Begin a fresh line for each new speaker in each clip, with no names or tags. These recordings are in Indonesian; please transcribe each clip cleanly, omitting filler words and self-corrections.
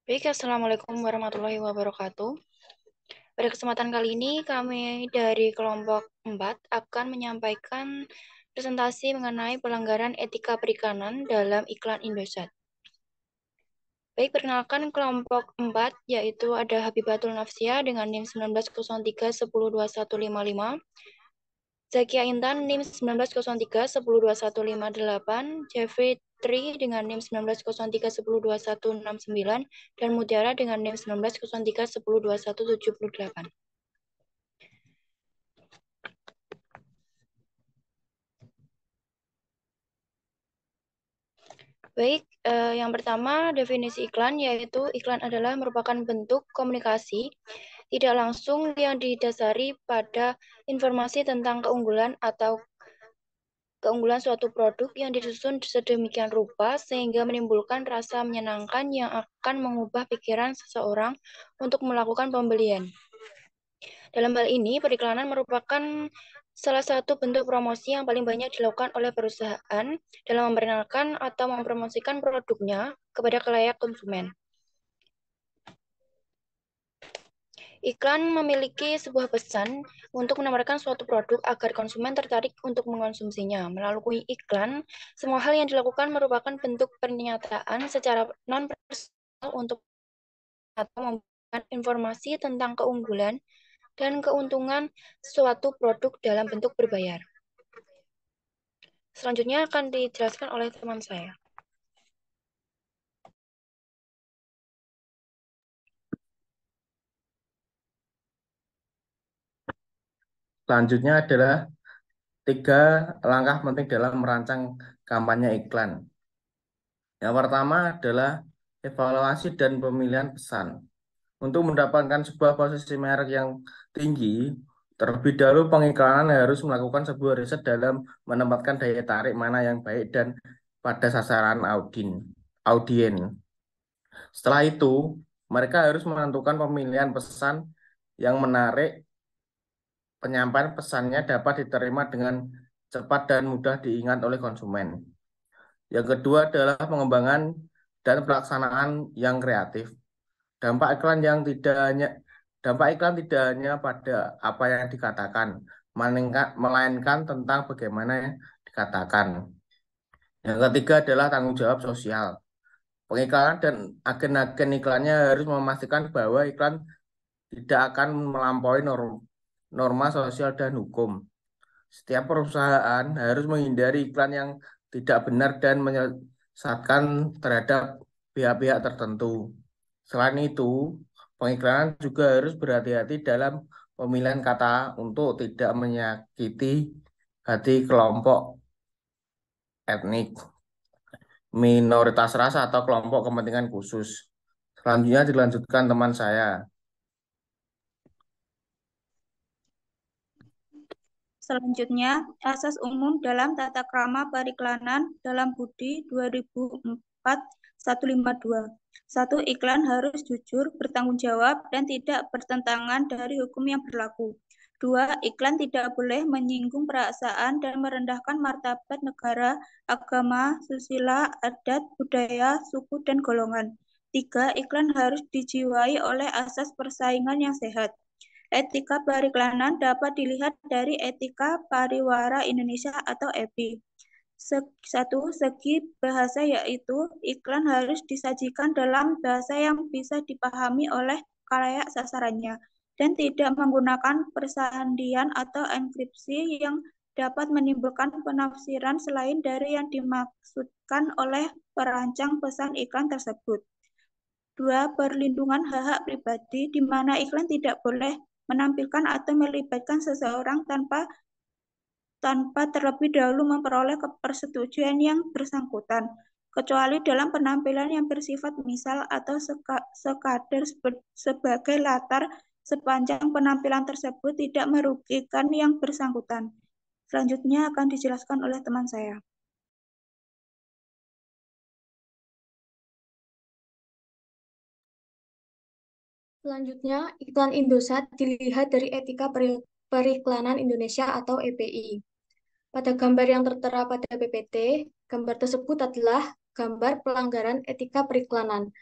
Baik, Assalamualaikum warahmatullahi wabarakatuh. Pada kesempatan kali ini, kami dari kelompok 4 akan menyampaikan presentasi mengenai pelanggaran etika periklanan dalam iklan Indosat. Baik, perkenalkan kelompok 4, yaitu ada Habibatul Nafsia dengan NIM 1903 102155, Zakia Intan NIM 1903 102158, Jeffrey Tri dengan NIM 1903 102169, dan Mutiara dengan NIM 1903 102178. Baik, yang pertama definisi iklan, yaitu iklan adalah merupakan bentuk komunikasi tidak langsung yang didasari pada informasi tentang keunggulan atau keunggulan suatu produk yang disusun sedemikian rupa sehingga menimbulkan rasa menyenangkan yang akan mengubah pikiran seseorang untuk melakukan pembelian. Dalam hal ini, periklanan merupakan salah satu bentuk promosi yang paling banyak dilakukan oleh perusahaan dalam memperkenalkan atau mempromosikan produknya kepada khalayak konsumen. Iklan memiliki sebuah pesan untuk menawarkan suatu produk agar konsumen tertarik untuk mengkonsumsinya. Melalui iklan, semua hal yang dilakukan merupakan bentuk pernyataan secara non-personal untuk atau memberikan informasi tentang keunggulan dan keuntungan suatu produk dalam bentuk berbayar. Selanjutnya akan dijelaskan oleh teman saya.
Selanjutnya adalah 3 langkah penting dalam merancang kampanye iklan. Yang pertama adalah evaluasi dan pemilihan pesan. Untuk mendapatkan sebuah posisi merek yang tinggi, terlebih dahulu pengiklanan harus melakukan sebuah riset dalam menempatkan daya tarik mana yang baik dan pada sasaran audien. Setelah itu, mereka harus menentukan pemilihan pesan yang menarik. Penyampaian pesannya dapat diterima dengan cepat dan mudah diingat oleh konsumen. Yang kedua adalah pengembangan dan pelaksanaan yang kreatif. Dampak iklan yang tidak hanya dampak iklan tidak hanya pada apa yang dikatakan, melainkan tentang bagaimana yang dikatakan. Yang ketiga adalah tanggung jawab sosial. Pengiklanan dan agen-agen iklannya harus memastikan bahwa iklan tidak akan melampaui norma sosial dan hukum. Setiap perusahaan harus menghindari iklan yang tidak benar dan menyesatkan terhadap pihak-pihak tertentu. Selain itu, pengiklanan juga harus berhati-hati dalam pemilihan kata untuk tidak menyakiti hati kelompok etnik, minoritas ras atau kelompok kepentingan khusus. Selanjutnya dilanjutkan teman saya.
Selanjutnya, asas umum dalam tata krama periklanan dalam Budi 2004-152. 1. Iklan harus jujur, bertanggung jawab, dan tidak bertentangan dari hukum yang berlaku. 2. Iklan tidak boleh menyinggung perasaan dan merendahkan martabat negara, agama, susila, adat, budaya, suku, dan golongan. 3. Iklan harus dijiwai oleh asas persaingan yang sehat. Etika periklanan dapat dilihat dari Etika Pariwara Indonesia atau EPI. Satu, segi bahasa yaitu iklan harus disajikan dalam bahasa yang bisa dipahami oleh khalayak sasarannya dan tidak menggunakan persandian atau enkripsi yang dapat menimbulkan penafsiran selain dari yang dimaksudkan oleh perancang pesan iklan tersebut. 2. Perlindungan hak-hak pribadi di mana iklan tidak boleh menampilkan atau melibatkan seseorang tanpa terlebih dahulu memperoleh persetujuan yang bersangkutan, kecuali dalam penampilan yang bersifat misal atau sekadar sebagai latar sepanjang penampilan tersebut tidak merugikan yang bersangkutan. Selanjutnya akan dijelaskan oleh teman saya.
Selanjutnya, iklan Indosat dilihat dari Etika Periklanan Indonesia atau EPI. Pada gambar yang tertera pada PPT, gambar tersebut adalah gambar pelanggaran etika periklanan.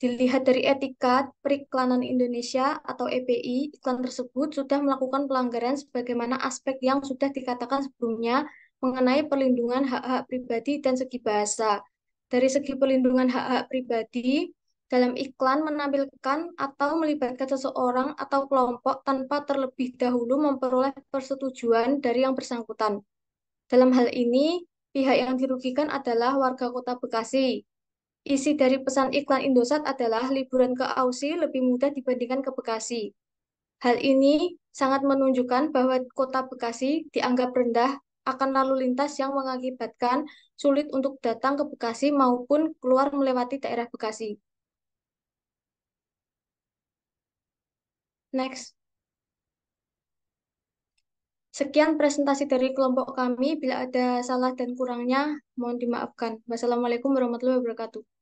Dilihat dari etika periklanan Indonesia atau EPI, iklan tersebut sudah melakukan pelanggaran sebagaimana aspek yang sudah dikatakan sebelumnya mengenai perlindungan hak-hak pribadi dan segi bahasa. Dari segi perlindungan hak-hak pribadi, dalam iklan menampilkan atau melibatkan seseorang atau kelompok tanpa terlebih dahulu memperoleh persetujuan dari yang bersangkutan. Dalam hal ini, pihak yang dirugikan adalah warga Kota Bekasi. Isi dari pesan iklan Indosat adalah liburan ke Aussie lebih mudah dibandingkan ke Bekasi. Hal ini sangat menunjukkan bahwa Kota Bekasi dianggap rendah akan lalu lintas yang mengakibatkan sulit untuk datang ke Bekasi maupun keluar melewati daerah Bekasi. Next. Sekian presentasi dari kelompok kami. Bila ada salah dan kurangnya, mohon dimaafkan. Wassalamualaikum warahmatullahi wabarakatuh.